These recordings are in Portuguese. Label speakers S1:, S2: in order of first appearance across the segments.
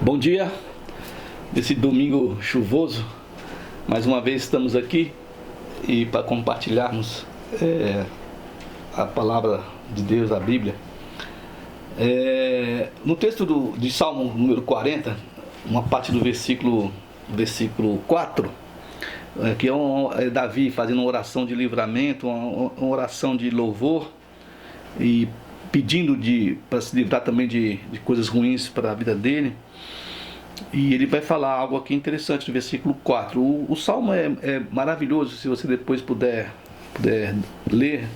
S1: Bom dia, nesse domingo chuvoso, mais uma vez estamos aqui e para compartilharmos a palavra de Deus, a Bíblia. No texto de Salmo número 40, uma parte do versículo 4, que é Davi fazendo uma oração de livramento, uma oração de louvor e pedindo para se livrar também de coisas ruins para a vida dele. E ele vai falar algo aqui interessante no versículo 4. O salmo é maravilhoso, se você depois puder ler.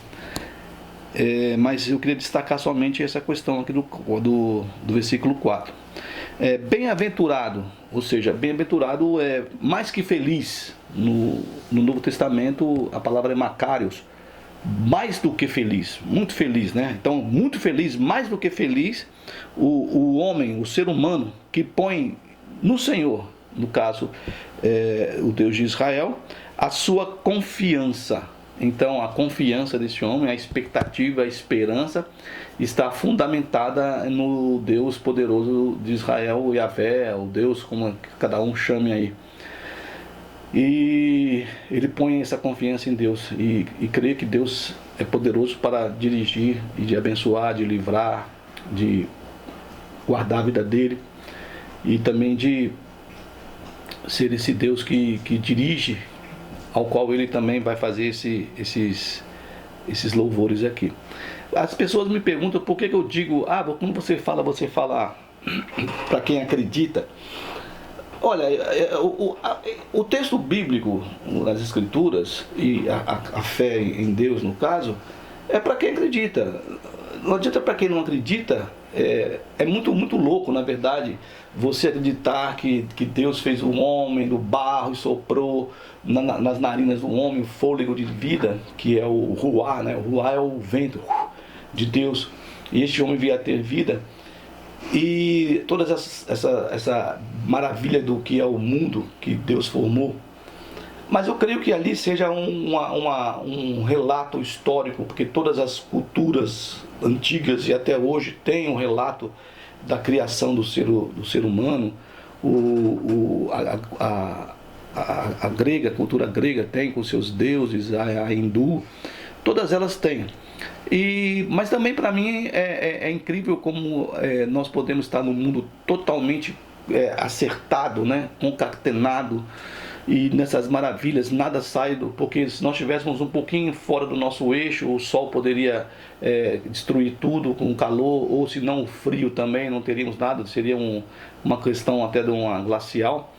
S1: Mas eu queria destacar somente essa questão aqui do versículo 4. Bem-aventurado, ou seja, bem-aventurado é mais que feliz. No Novo Testamento a palavra é Macarios, mais do que feliz, muito feliz, né? Então, muito feliz, mais do que feliz, o homem, o ser humano que põe no Senhor, no caso, o Deus de Israel, a sua confiança. Então, a confiança desse homem, a expectativa, a esperança está fundamentada no Deus poderoso de Israel, o Yahvé, o Deus, como cada um chame aí. E ele põe essa confiança em Deus e crê que Deus é poderoso para dirigir e de abençoar, de livrar, de guardar a vida dele e também de ser esse Deus que dirige, ao qual ele também vai fazer esses louvores aqui. As pessoas me perguntam por que eu digo, quando você fala para quem acredita. Olha, o texto bíblico nas Escrituras e a fé em Deus, no caso, é para quem acredita. Não adianta para quem não acredita. É muito louco, na verdade, você acreditar que Deus fez o homem do barro e soprou nas narinas do homem o fôlego de vida, que é o ruá, né? O ruá é o vento de Deus. E este homem veio a ter vida. E toda essa maravilha do que é o mundo que Deus formou. Mas eu creio que ali seja um relato histórico, porque todas as culturas antigas e até hoje têm um relato da criação do ser humano. A grega, a cultura grega tem com seus deuses, a hindu, todas elas têm. Mas também para mim é incrível como nós podemos estar num mundo totalmente acertado, né? Concatenado, e nessas maravilhas nada sai porque se nós estivéssemos um pouquinho fora do nosso eixo, o sol poderia destruir tudo com calor, ou se não o frio também, não teríamos nada, seria uma questão até de uma glacial.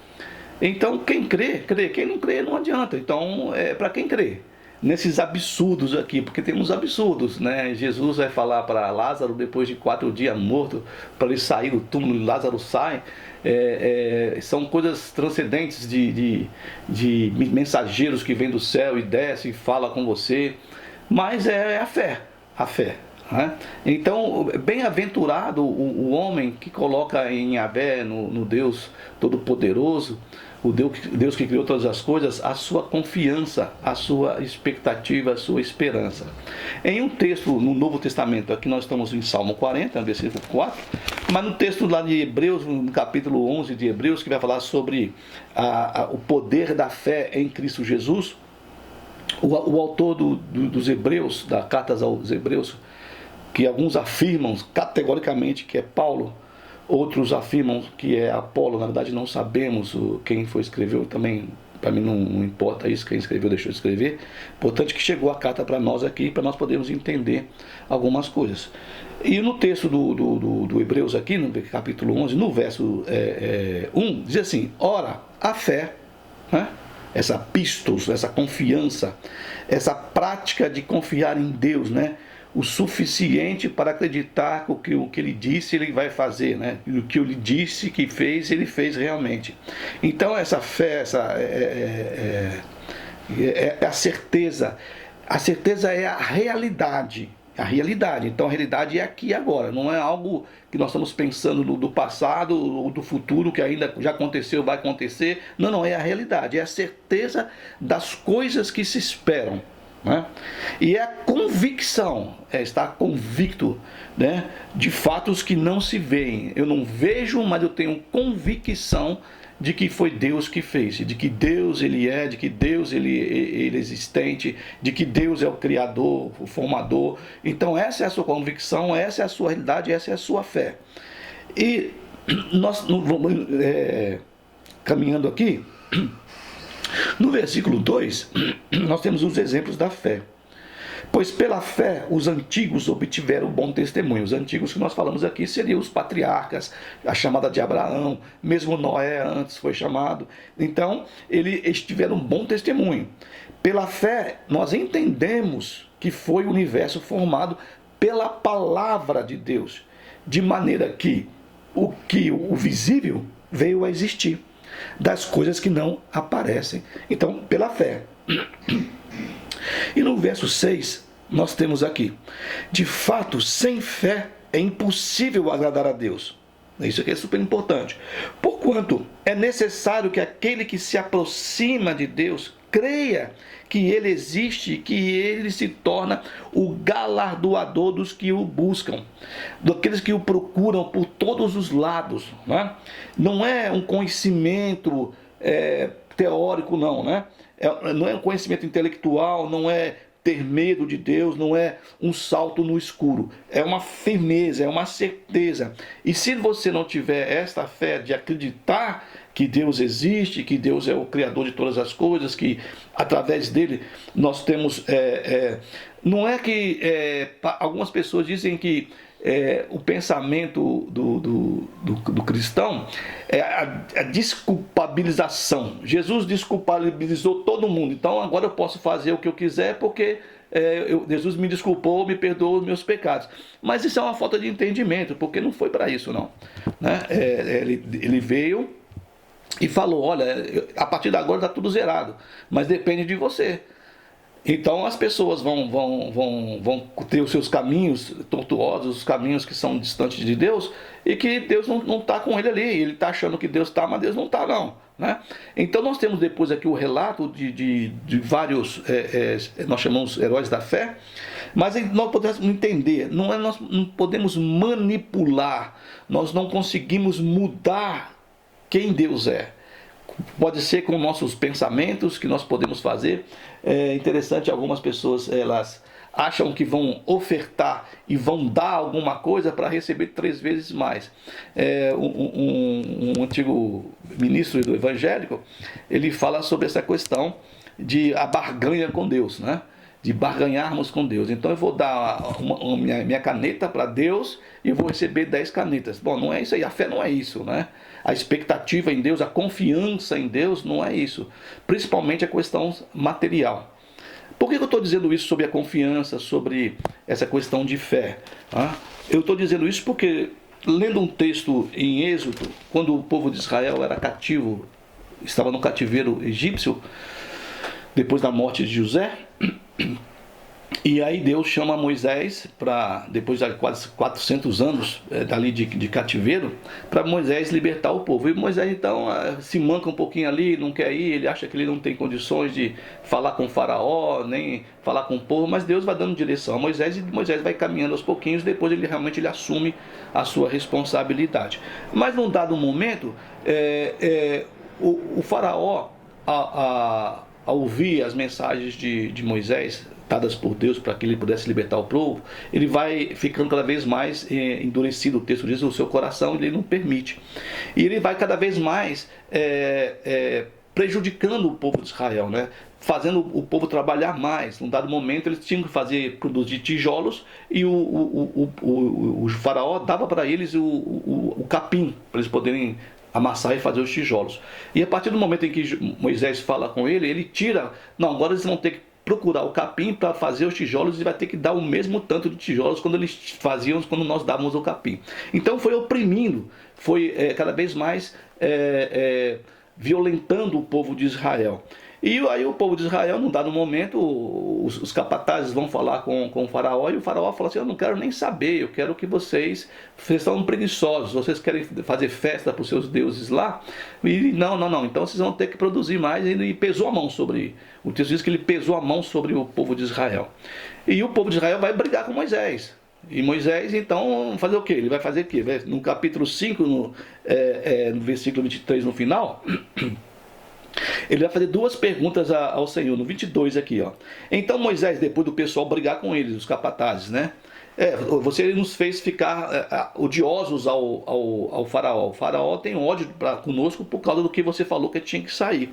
S1: Então quem crê, quem não crê não adianta. Então para quem crê nesses absurdos aqui, porque temos absurdos, né? Jesus vai falar para Lázaro depois de 4 dias morto, para ele sair do túmulo, e Lázaro sai. São coisas transcendentes de mensageiros que vêm do céu e descem e falam com você, mas é a fé. Né? Então, bem-aventurado o homem que coloca em Yahvé, no Deus Todo-Poderoso, o Deus que criou todas as coisas, a sua confiança, a sua expectativa, a sua esperança. Em um texto no Novo Testamento, aqui nós estamos em Salmo 40, versículo 4, mas no texto lá de Hebreus, no capítulo 11 de Hebreus, que vai falar sobre o poder da fé em Cristo Jesus, o autor dos Hebreus, da cartas aos Hebreus, que alguns afirmam categoricamente que é Paulo, outros afirmam que é Apolo. Na verdade não sabemos quem foi escreveu, também para mim não importa isso, quem escreveu deixou de escrever. Importante que chegou a carta para nós aqui, para nós podermos entender algumas coisas. E no texto do Hebreus aqui, no capítulo 11, no verso 1, diz assim: ora, a fé, né? Essa pistos, essa confiança, essa prática de confiar em Deus, né? O suficiente para acreditar que o que ele disse ele vai fazer, né? O que ele disse que fez, ele fez realmente. Então essa fé, é a certeza. A certeza é a realidade. Então a realidade é aqui e agora. Não é algo que nós estamos pensando do passado ou do futuro que ainda já aconteceu, vai acontecer. Não, é a realidade. É a certeza das coisas que se esperam. né? E é a convicção, estar convicto, né, de fatos que não se veem. Eu não vejo, mas eu tenho convicção de que foi Deus que fez, de que Deus ele é, de que Deus ele é existente, de que Deus é o Criador, o Formador. Então essa é a sua convicção, essa é a sua realidade, essa é a sua fé. E nós vamos caminhando aqui, no versículo 2, nós temos os exemplos da fé. Pois pela fé os antigos obtiveram bom testemunho. Os antigos que nós falamos aqui seriam os patriarcas, a chamada de Abraão, mesmo Noé antes foi chamado. Então, eles tiveram bom testemunho. Pela fé, nós entendemos que foi o universo formado pela palavra de Deus, de maneira que o visível veio a existir, das coisas que não aparecem. Então, pela fé. E no verso 6, nós temos aqui: de fato, sem fé é impossível agradar a Deus. Isso aqui é super importante. Porquanto é necessário que aquele que se aproxima de Deus creia que Ele existe e que Ele se torna o galardoador dos que o buscam, daqueles que o procuram por todos os lados, né? Não é um conhecimento teórico, não, né? Não é um conhecimento intelectual, não é ter medo de Deus, não é um salto no escuro, é uma firmeza, é uma certeza. E se você não tiver esta fé de acreditar que Deus existe, que Deus é o Criador de todas as coisas, que através dele nós temos... não é que algumas pessoas dizem que o pensamento do cristão é a desculpabilização. Jesus desculpabilizou todo mundo, então agora eu posso fazer o que eu quiser porque Jesus me desculpou, me perdoou os meus pecados. Mas isso é uma falta de entendimento, porque não foi para isso, não, né? Ele veio e falou: olha, a partir de agora está tudo zerado, mas depende de você. Então as pessoas vão ter os seus caminhos tortuosos, os caminhos que são distantes de Deus, e que Deus não está com ele ali. Ele está achando que Deus está, mas Deus não está, não, né? Então nós temos depois aqui o relato de vários, nós chamamos heróis da fé, mas nós podemos entender, nós não podemos manipular, nós não conseguimos mudar quem Deus é. Pode ser com nossos pensamentos que nós podemos fazer. É interessante, algumas pessoas elas acham que vão ofertar e vão dar alguma coisa para receber 3 vezes mais. Um antigo ministro do evangélico, ele fala sobre essa questão de a barganha com Deus, né? De barganharmos com Deus. Então eu vou dar minha caneta para Deus e eu vou receber 10 canetas. Bom, não é isso aí, a fé não é isso, né? A expectativa em Deus, a confiança em Deus não é isso. Principalmente a questão material. Por que eu estou dizendo isso sobre a confiança, sobre essa questão de fé? Eu estou dizendo isso porque, lendo um texto em Êxodo, quando o povo de Israel era cativo, estava no cativeiro egípcio, depois da morte de José, e aí Deus chama Moisés, depois de quase 400 anos dali de cativeiro, para Moisés libertar o povo. E Moisés então se manca um pouquinho ali, não quer ir, ele acha que ele não tem condições de falar com o faraó, nem falar com o povo, mas Deus vai dando direção a Moisés, e Moisés vai caminhando aos pouquinhos, depois ele realmente assume a sua responsabilidade. Mas num dado momento, o faraó, ao ouvir as mensagens de Moisés, dadas por Deus para que ele pudesse libertar o povo, ele vai ficando cada vez mais endurecido. O texto diz: o seu coração ele não permite. E ele vai cada vez mais prejudicando o povo de Israel, né? Fazendo o povo trabalhar mais. Num dado momento eles tinham que produzir tijolos, e o faraó dava para eles o capim, para eles poderem amassar e fazer os tijolos. E a partir do momento em que Moisés fala com ele, ele tira: não, agora eles vão ter que procurar o capim para fazer os tijolos, e vai ter que dar o mesmo tanto de tijolos quando eles faziam, quando nós dávamos o capim. Então foi oprimindo, foi cada vez mais violentando o povo de Israel. E aí o povo de Israel, num dado momento, os capatazes vão falar com o faraó, e o faraó fala assim: eu não quero nem saber, eu quero que vocês são preguiçosos, vocês querem fazer festa para os seus deuses lá, e não, então vocês vão ter que produzir mais. E pesou a mão sobre, o texto diz que ele pesou a mão sobre o povo de Israel. E o povo de Israel vai brigar com Moisés. E Moisés, então, fazer o quê? Ele vai fazer o quê? No capítulo 5, no versículo 23, no final, ele vai fazer duas perguntas ao Senhor, no 22 aqui, ó. Então Moisés, depois do pessoal brigar com eles, os capatazes, né? Você nos fez ficar odiosos ao faraó. O faraó tem ódio conosco por causa do que você falou que tinha que sair.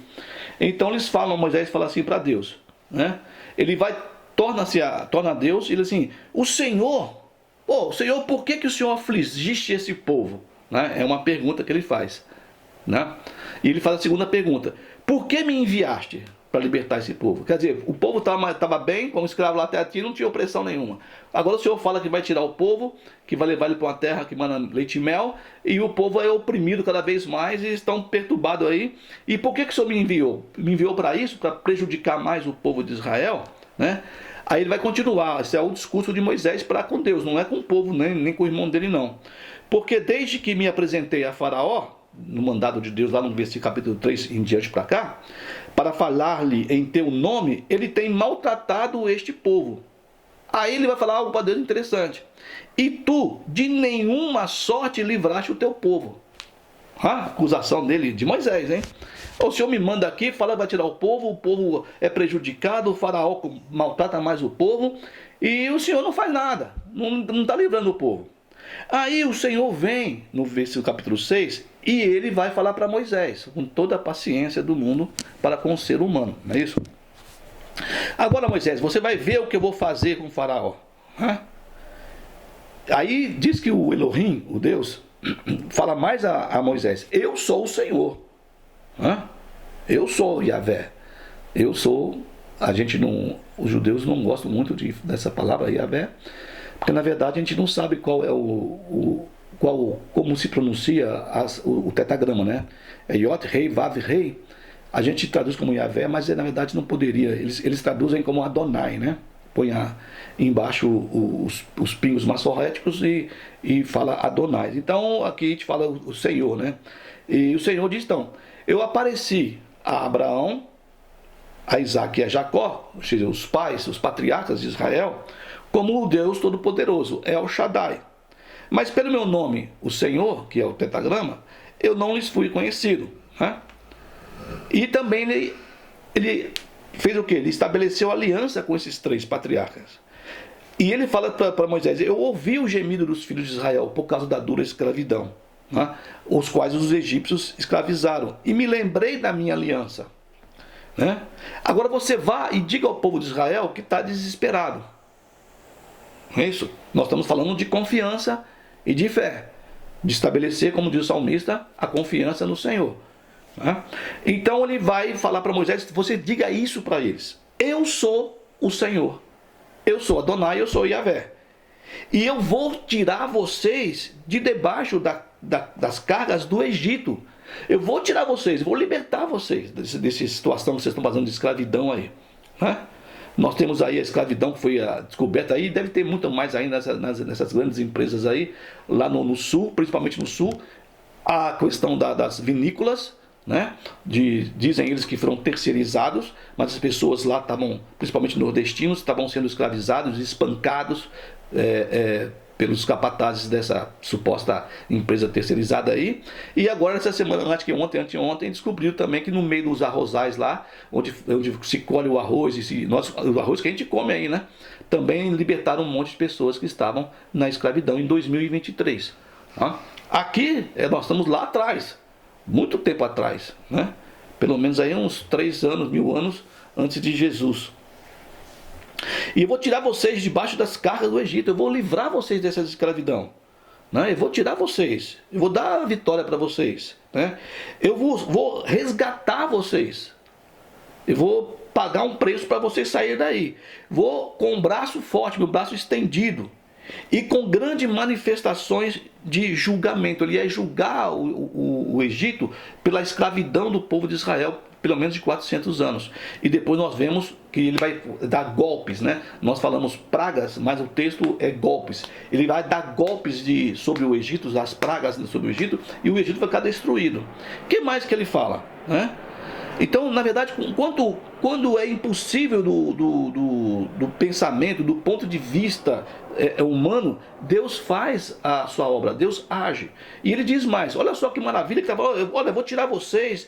S1: Então eles falam, Moisés fala assim para Deus, né? Ele vai, torna a Deus, e ele assim: o Senhor, por que o Senhor afligiste esse povo? Né? É uma pergunta que ele faz, né? E ele faz a segunda pergunta: por que me enviaste para libertar esse povo? Quer dizer, o povo estava bem, como escravo lá até aqui, não tinha opressão nenhuma. Agora o Senhor fala que vai tirar o povo, que vai levar ele para uma terra que manda leite e mel, e o povo é oprimido cada vez mais e estão perturbados aí. E por que o Senhor me enviou? Me enviou para isso, para prejudicar mais o povo de Israel, né? Aí ele vai continuar. Esse é o discurso de Moisés para com Deus, não é com o povo, nem com o irmão dele, não. Porque desde que me apresentei a Faraó, no mandado de Deus, lá no versículo capítulo 3 em diante para cá, para falar-lhe em teu nome, ele tem maltratado este povo. Aí ele vai falar algo para Deus interessante: e tu de nenhuma sorte livraste o teu povo. A acusação dele, de Moisés, hein? O Senhor me manda aqui, fala que vai tirar o povo é prejudicado, o faraó maltrata mais o povo, e o Senhor não faz nada, não está livrando o povo. Aí o Senhor vem, no versículo capítulo 6, e ele vai falar para Moisés, com toda a paciência do mundo para com o ser humano, não é isso? Agora, Moisés, você vai ver o que eu vou fazer com o faraó. Aí diz que o Elohim, o Deus, fala mais a Moisés: eu sou o Senhor. Eu sou Yahvé. Eu sou. Os judeus não gostam muito dessa palavra Yahvé, porque na verdade a gente não sabe qual é como se pronuncia o tetragrama, né? É Yod, Rei, Vav, Rei. A gente traduz como Yahvé, mas na verdade não poderia. Eles traduzem como Adonai, né? Põe embaixo os pingos massoréticos e fala Adonai. Então aqui a gente fala o Senhor, né? E o Senhor diz então: eu apareci a Abraão, a Isaac e a Jacó, ou seja, os pais, os patriarcas de Israel, como o Deus Todo-Poderoso, El Shaddai. Mas pelo meu nome, o Senhor, que é o tetragrama, eu não lhes fui conhecido. Né? E também ele fez o quê? Ele estabeleceu aliança com esses três patriarcas. E ele fala para Moisés: eu ouvi o gemido dos filhos de Israel por causa da dura escravidão, né? Os quais os egípcios escravizaram, e me lembrei da minha aliança. Né? Agora você vá e diga ao povo de Israel que está desesperado. Não é isso? Nós estamos falando de confiança e de fé, de estabelecer, como diz o salmista, a confiança no Senhor. Né? Então ele vai falar para Moisés: você diga isso para eles: eu sou o Senhor, eu sou Adonai, eu sou Yahvé, e eu vou tirar vocês de debaixo das cargas do Egito. Eu vou tirar vocês, vou libertar vocês dessa situação que vocês estão fazendo de escravidão aí. Né? Nós temos aí a escravidão que foi descoberta aí, deve ter muito mais aí nessas grandes empresas aí, lá no sul, principalmente no sul, a questão das vinícolas, né? Dizem eles que foram terceirizados, mas as pessoas lá estavam, principalmente nordestinos, estavam sendo escravizados, espancados pelos capatazes dessa suposta empresa terceirizada aí. E agora, essa semana, acho que anteontem, descobriu também que no meio dos arrozais lá, onde se colhe o arroz, o arroz que a gente come aí, né? Também libertaram um monte de pessoas que estavam na escravidão em 2023. Tá? Aqui, nós estamos lá atrás, muito tempo atrás, né? Pelo menos aí uns 3 anos, 1000 anos antes de Jesus. E eu vou tirar vocês debaixo das cargas do Egito. Eu vou livrar vocês dessa escravidão, né? Eu vou tirar vocês. Eu vou dar a vitória para vocês, né? Eu vou resgatar vocês. Eu vou pagar um preço para vocês saírem daí. Vou com o braço forte, meu braço estendido. e com grandes manifestações de julgamento. Ele ia julgar o Egito pela escravidão do povo de Israel, pelo menos de 400 anos. E depois nós vemos que ele vai dar golpes, né? Nós falamos pragas, mas o texto é golpes. Ele vai dar golpes sobre o Egito, as pragas sobre o Egito, e o Egito vai ficar destruído. O que mais que ele fala, né? Então, na verdade, quando é impossível do pensamento, do ponto de vista humano, Deus faz a sua obra, Deus age. E ele diz mais, olha só que maravilha, que olha, eu vou tirar vocês,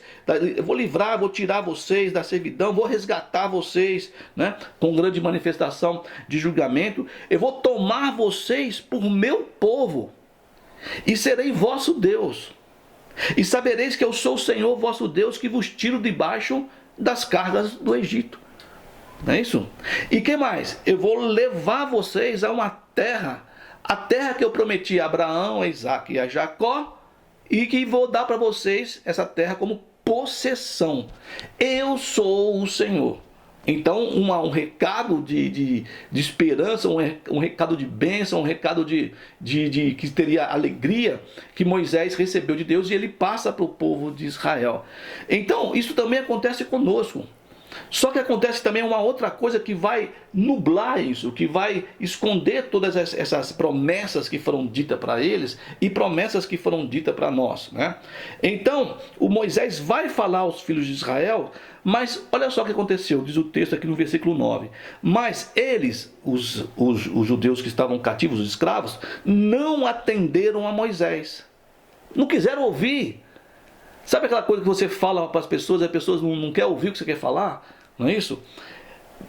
S1: eu vou livrar, vou tirar vocês da servidão, vou resgatar vocês, né, com grande manifestação de julgamento. Eu vou tomar vocês por meu povo e serei vosso Deus. E sabereis que eu sou o Senhor vosso Deus, que vos tiro debaixo das cargas do Egito. Não é isso? E que mais? Eu vou levar vocês a uma terra, a terra que eu prometi a Abraão, a Isaac e a Jacó, e que vou dar para vocês essa terra como possessão. Eu sou o Senhor. Então, um recado de esperança, um recado de bênção, um recado de que teria alegria que Moisés recebeu de Deus, e ele passa para o povo de Israel. Então, isso também acontece conosco. Só que acontece também uma outra coisa que vai nublar isso, que vai esconder todas essas promessas que foram ditas para eles e promessas que foram ditas para nós, né? Então, o Moisés vai falar aos filhos de Israel, mas olha só o que aconteceu, diz o texto aqui no versículo 9. Mas eles, os judeus que estavam cativos, os escravos, não atenderam a Moisés. Não quiseram ouvir. Sabe aquela coisa que você fala para as pessoas e as pessoas não querem ouvir o que você quer falar? Não é isso?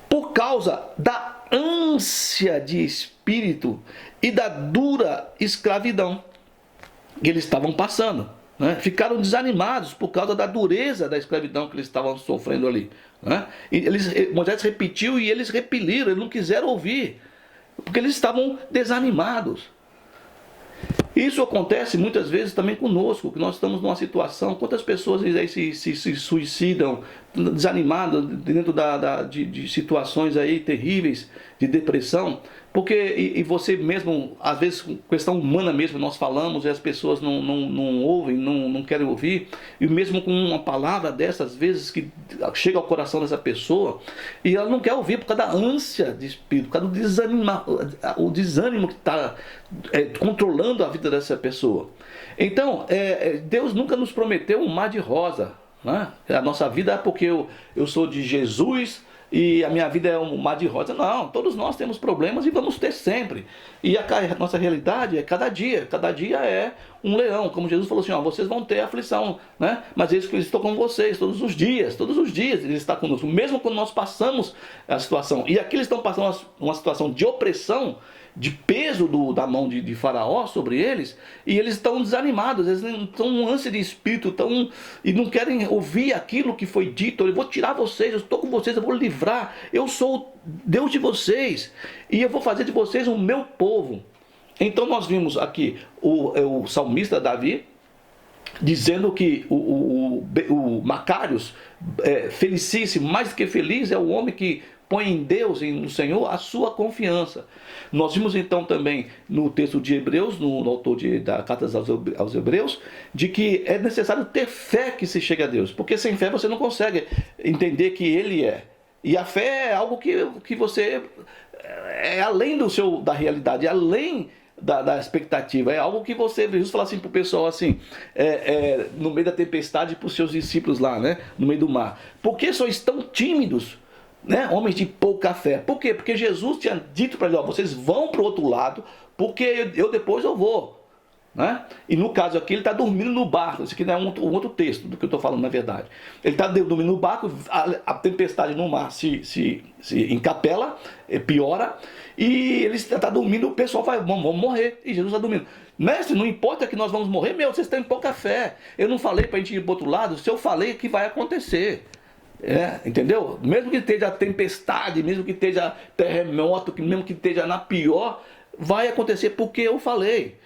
S1: Por causa da ânsia de espírito e da dura escravidão que eles estavam passando, né? Ficaram desanimados por causa da dureza da escravidão que eles estavam sofrendo ali, né? E Moisés repetiu e eles repeliram, eles não quiseram ouvir, porque eles estavam desanimados. Isso acontece muitas vezes também conosco, que nós estamos numa situação, quantas pessoas aí se suicidam, desanimadas dentro de situações aí terríveis, de depressão, porque e você mesmo, às vezes, questão humana mesmo, nós falamos e as pessoas não ouvem, não querem ouvir, e mesmo com uma palavra dessas, às vezes, que chega ao coração dessa pessoa, e ela não quer ouvir por causa da ânsia de espírito, por causa do o desânimo que está controlando a vida dessa pessoa. Então, Deus nunca nos prometeu um mar de rosa, né? A nossa vida é porque eu sou de Jesus e a minha vida é um mar de rosa. Não, todos nós temos problemas e vamos ter sempre. E a nossa realidade é cada dia é um leão. Como Jesus falou assim, ó, vocês vão ter aflição, né? Mas eles estão com vocês todos os dias ele está conosco. Mesmo quando nós passamos a situação, e aqui eles estão passando uma situação de opressão, de peso da mão de Faraó sobre eles, e eles estão desanimados, eles estão com ânsia de espírito, e não querem ouvir aquilo que foi dito. Eu vou tirar vocês, eu estou com vocês, eu vou livrar, eu sou Deus de vocês, e eu vou fazer de vocês o meu povo. Então nós vimos aqui o salmista Davi dizendo que o Macários, felicíssimo, mais do que feliz, é o homem que põe em Deus, no Senhor, a sua confiança. Nós vimos então também no texto de Hebreus, no autor da carta aos Hebreus, de que é necessário ter fé que se chega a Deus, porque sem fé você não consegue entender que Ele é. E a fé é algo que você é além da realidade, é além da expectativa, é algo que você, Jesus fala assim para o pessoal assim, no meio da tempestade, para os seus discípulos lá, né, no meio do mar: por que sois tão tímidos, né, homens de pouca fé? Por quê? Porque Jesus tinha dito para eles, ó, vocês vão para o outro lado, porque depois eu vou, né? E no caso aqui ele está dormindo no barco. Esse aqui não é um outro texto do que eu estou falando, na verdade. Ele está dormindo no barco, a tempestade no mar se encapela, piora, e ele está dormindo, o pessoal vai, vamos morrer, e Jesus está dormindo. Mestre, não importa que nós vamos morrer, vocês têm pouca fé. Eu não falei para a gente ir para o outro lado, se eu falei, que vai acontecer. Entendeu? Mesmo que esteja tempestade, mesmo que esteja terremoto, mesmo que esteja na pior, vai acontecer porque eu falei.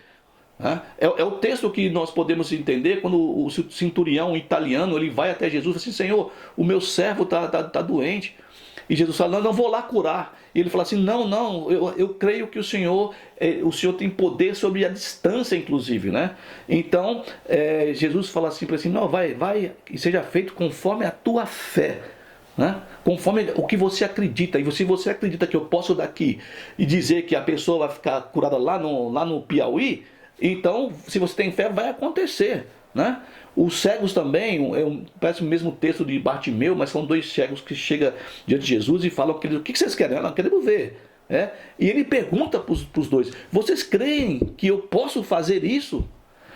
S1: É o texto que nós podemos entender quando o centurião italiano ele vai até Jesus e diz assim: Senhor, o meu servo está doente. E Jesus fala, não, não vou lá curar. E ele fala assim, não, não, eu creio que o Senhor tem poder sobre a distância, inclusive, né? Então, Jesus fala assim para ele, não, vai e seja feito conforme a tua fé. Né? Conforme o que você acredita. E se você acredita que eu posso daqui e dizer que a pessoa vai ficar curada lá no Piauí, então, se você tem fé, vai acontecer. Né? Os cegos também, parece o mesmo texto de Bartimeu, mas são dois cegos que chegam diante de Jesus e falam, o que vocês querem? Não, queremos ver. E ele pergunta para os dois, vocês creem que eu posso fazer isso?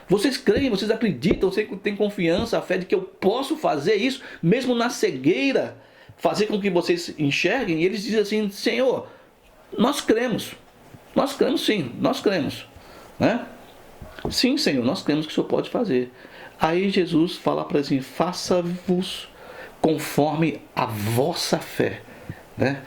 S1: Vocês creem, vocês acreditam, vocês têm confiança, a fé de que eu posso fazer isso, mesmo na cegueira, fazer com que vocês enxerguem? E eles dizem assim, Senhor, nós cremos sim, nós cremos. Né? Sim, Senhor, nós cremos que o Senhor pode fazer. Aí Jesus fala para eles assim, faça-vos conforme a vossa fé. Né?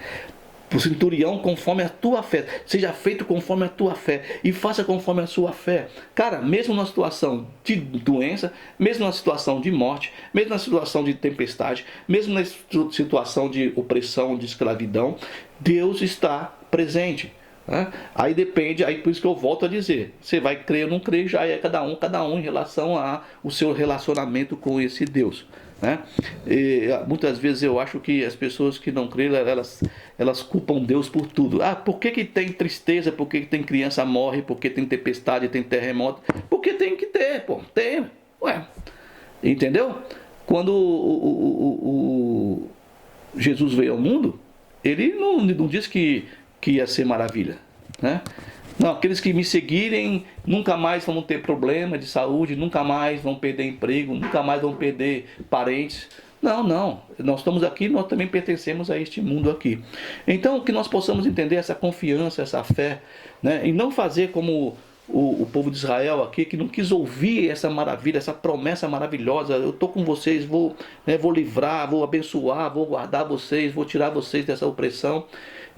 S1: O centurião, conforme a tua fé, seja feito conforme a tua fé, e faça conforme a sua fé. Cara, mesmo na situação de doença, mesmo na situação de morte, mesmo na situação de tempestade, mesmo na situação de opressão, de escravidão, Deus está presente. Né? Aí depende, aí por isso que eu volto a dizer, você vai crer ou não crer, já é cada um em relação ao seu relacionamento com esse Deus. Né? E muitas vezes eu acho que as pessoas que não creem, elas culpam Deus por tudo. Por que tem tristeza? Por que tem criança morre? Por que tem tempestade, tem terremoto? Porque tem que ter, pô, tem. Ué, entendeu? Quando Jesus veio ao mundo, ele não disse que ia ser maravilha, né? Não, aqueles que me seguirem nunca mais vão ter problema de saúde, nunca mais vão perder emprego, nunca mais vão perder parentes. Não, nós estamos aqui, nós também pertencemos a este mundo aqui. Então, que nós possamos entender essa confiança, essa fé, né? E não fazer como o povo de Israel aqui, que não quis ouvir essa maravilha, essa promessa maravilhosa. Eu estou com vocês, vou livrar, vou abençoar, vou guardar vocês, vou tirar vocês dessa opressão.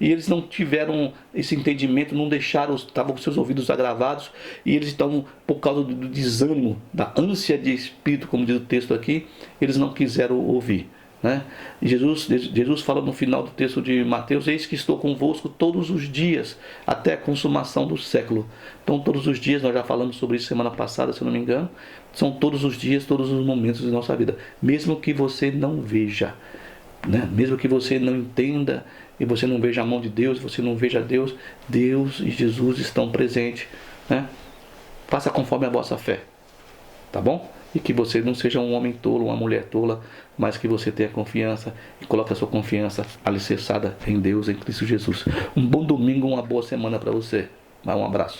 S1: E eles não tiveram esse entendimento, não deixaram, estavam com seus ouvidos agravados, e eles estão, por causa do desânimo, da ânsia de espírito, como diz o texto aqui, eles não quiseram ouvir. Né? E Jesus fala no final do texto de Mateus, eis que estou convosco todos os dias, até a consumação do século. Então todos os dias, nós já falamos sobre isso semana passada, se eu não me engano, são todos os dias, todos os momentos da nossa vida, mesmo que você não veja, né? Mesmo que você não entenda, e você não veja a mão de Deus, você não veja Deus, Deus e Jesus estão presentes. Né? Faça conforme a vossa fé, tá bom? E que você não seja um homem tolo, uma mulher tola, mas que você tenha confiança e coloque a sua confiança alicerçada em Deus, em Cristo Jesus. Um bom domingo, uma boa semana para você. Um abraço.